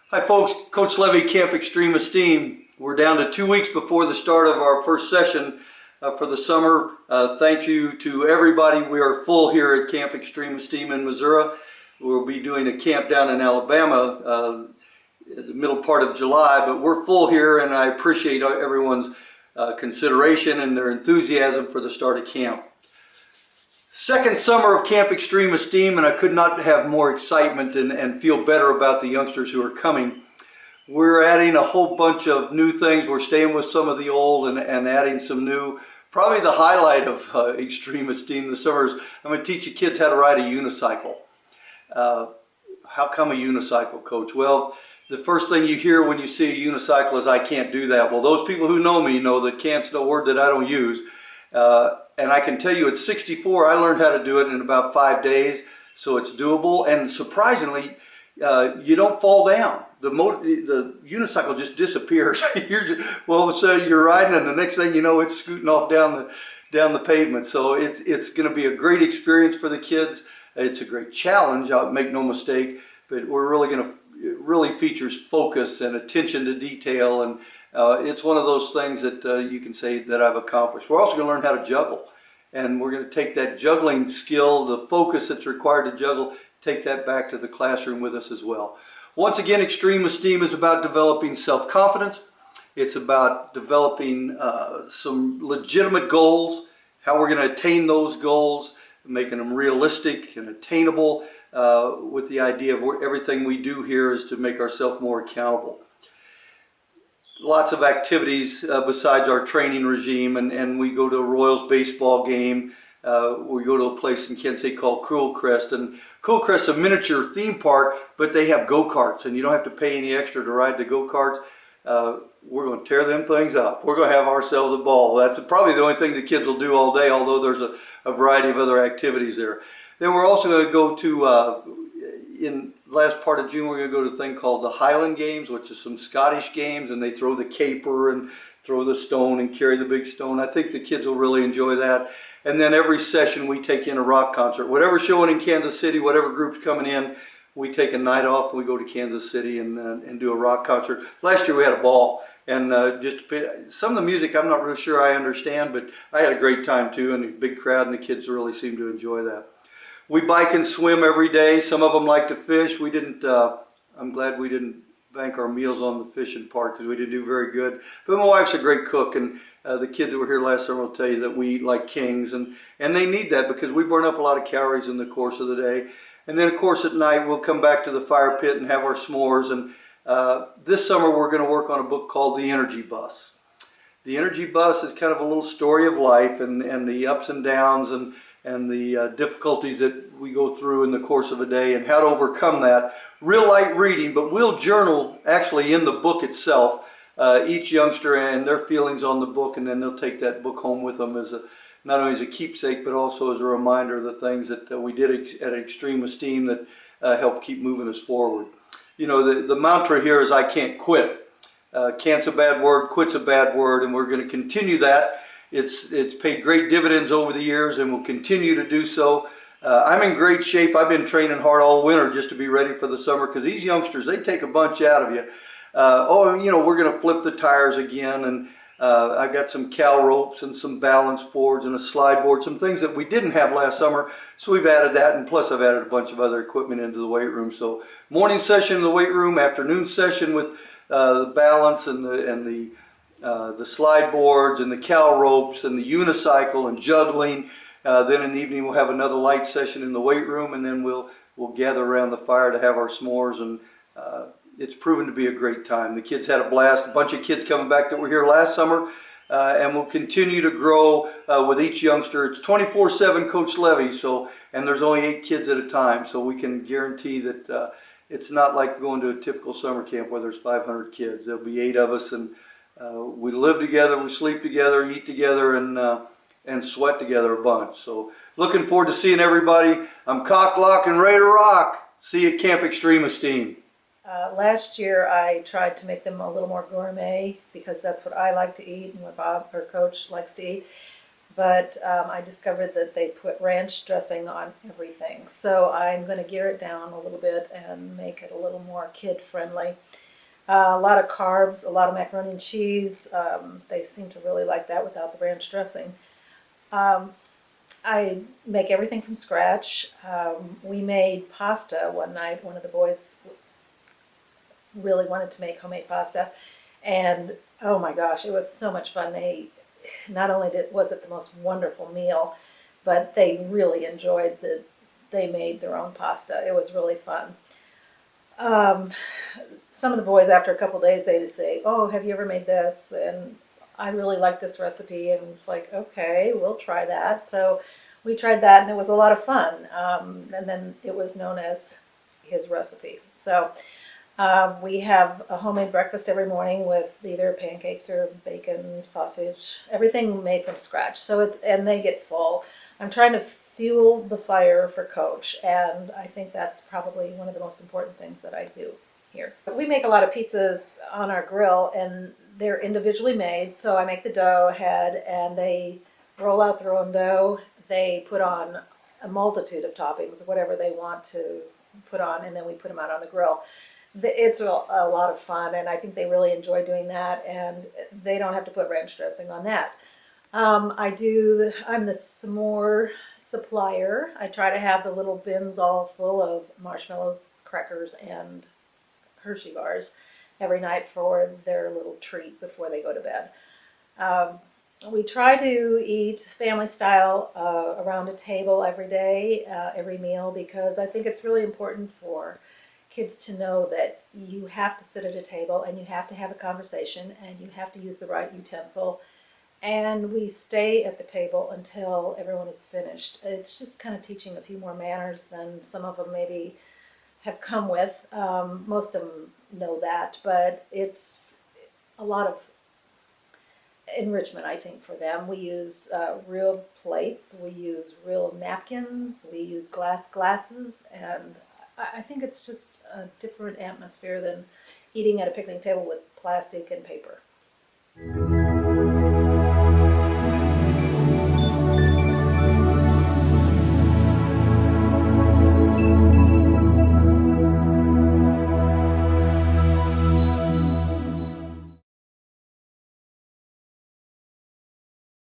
Hi folks, Coach Levy, Camp Xtreme Esteem. We're down to 2 weeks before the start of our first session for the summer. Thank you to everybody. We are full here at Camp Xtreme Esteem in Missouri. We'll be doing a camp down in Alabama in the middle part of July, but we're full here, and I appreciate everyone's consideration and their enthusiasm for the start of camp. Second summer of Camp Xtreme Esteem, and I could not have more excitement and feel better about the youngsters who are coming. We're adding a whole bunch of new things. We're staying with some of the old and adding some new. Probably the highlight of Xtreme Esteem this summer is I'm going to teach the kids how to ride a unicycle. How come a unicycle, Coach? Well, the first thing you hear when you see a unicycle is, I can't do that. Well, those people who know me know that can't's a word that I don't use. And I can tell you at 64, I learned how to do it in about 5 days, so it's doable. And surprisingly, you don't fall down. The unicycle just disappears. All of a sudden you're riding, and the next thing you know, it's scooting off down the pavement. So it's going to be a great experience for the kids. It's a great challenge, I'll make no mistake, but we're really going to, it really features focus and attention to detail, and it's one of those things that you can say that I've accomplished. We're also going to learn how to juggle, and we're going to take that juggling skill, the focus that's required to juggle, take that back to the classroom with us as well. Once again, Xtreme Esteem is about developing self-confidence. It's about developing some legitimate goals, how we're going to attain those goals, making them realistic and attainable, with the idea of everything we do here is to make ourselves more accountable. Lots of activities besides our training regime, and we go to a Royals baseball game. We go to a place in Kansas City called Cool Crest, and Cool Crest's a miniature theme park, but they have go-karts, and you don't have to pay any extra to ride the go-karts. We're going to tear them things up. We're going to have ourselves a ball. That's probably the only thing the kids will do all day, although there's a variety of other activities there. Then we're also going to go to, in the last part of June, we're going to go to a thing called the Highland Games, which is some Scottish games, and they throw the caper and throw the stone and carry the big stone. I think the kids will really enjoy that. And then every session we take in a rock concert. Whatever's showing in Kansas City, whatever group's coming in, we take a night off and we go to Kansas City and do a rock concert. Last year we had a ball, and some of the music I'm not really sure I understand, but I had a great time too, and a big crowd, and the kids really seem to enjoy that. We bike and swim every day. Some of them like to fish. We didn't. I'm glad we didn't bank our meals on the fishing part, because we didn't do very good. But my wife's a great cook, and the kids that were here last summer will tell you that we eat like kings, and they need that because we burn up a lot of calories in the course of the day. And then, of course, at night we'll come back to the fire pit and have our s'mores. And this summer we're going to work on a book called The Energy Bus. The Energy Bus is kind of a little story of life and the ups and downs and the difficulties that we go through in the course of a day and how to overcome that. Real light reading, but we'll journal actually in the book itself, each youngster and their feelings on the book, and then they'll take that book home with them as not only as a keepsake, but also as a reminder of the things that we did at Xtreme Esteem that help keep moving us forward. You know, the mantra here is, I can't quit. Can't's a bad word, quit's a bad word, and we're going to continue that. It's paid great dividends over the years, and will continue to do so. I'm in great shape. I've been training hard all winter just to be ready for the summer, because these youngsters, they take a bunch out of you. We're going to flip the tires again, and I've got some cow ropes and some balance boards and a slide board, some things that we didn't have last summer, so we've added that, and plus I've added a bunch of other equipment into the weight room. So morning session in the weight room, afternoon session with the balance and the slide boards and the cow ropes and the unicycle and juggling. Then in the evening we'll have another light session in the weight room, and then we'll gather around the fire to have our s'mores, and it's proven to be a great time. The kids had a blast. A bunch of kids coming back that were here last summer, and we'll continue to grow with each youngster. It's 24/7 Coach Levy, and there's only 8 kids at a time, so we can guarantee that it's not like going to a typical summer camp where there's 500 kids. There'll be 8 of us, and we live together, we sleep together, eat together, and sweat together a bunch. So looking forward to seeing everybody. I'm cock, lock, and ready to rock. See you at Camp Xtreme Esteem. Last year I tried to make them a little more gourmet, because that's what I like to eat and what Bob, or Coach, likes to eat. but I discovered that they put ranch dressing on everything. So I'm going to gear it down a little bit and make it a little more kid-friendly. A lot of carbs, a lot of macaroni and cheese. They seem to really like that without the ranch dressing. I make everything from scratch. We made pasta one night. One of the boys really wanted to make homemade pasta, and oh my gosh, it was so much fun. They not only was it the most wonderful meal, but they really enjoyed that they made their own pasta. It was really fun. Some of the boys, after a couple days, they'd say, "Oh, have you ever made this?" And I really like this recipe, and it's like, okay, we'll try that. So we tried that, and it was a lot of fun. And then it was known as his recipe. So we have a homemade breakfast every morning with either pancakes or bacon, sausage, everything made from scratch. So and they get full. I'm trying to fuel the fire for Coach, and I think that's probably one of the most important things that I do here. We make a lot of pizzas on our grill, and they're individually made. So I make the dough ahead, and they roll out their own dough. They put on a multitude of toppings, whatever they want to put on, and then we put them out on the grill. It's a lot of fun, and I think they really enjoy doing that, and they don't have to put ranch dressing on that. I'm the s'more supplier. I try to have the little bins all full of marshmallows, crackers, and Hershey bars every night for their little treat before they go to bed. We try to eat family style around a table every day, every meal, because I think it's really important for kids to know that you have to sit at a table and you have to have a conversation and you have to use the right utensil, and we stay at the table until everyone is finished. It's just kind of teaching a few more manners than some of them maybe have come with. Most of them know that, but it's a lot of enrichment, I think, for them. We use real plates, we use real napkins, we use glasses, and I think it's just a different atmosphere than eating at a picnic table with plastic and paper.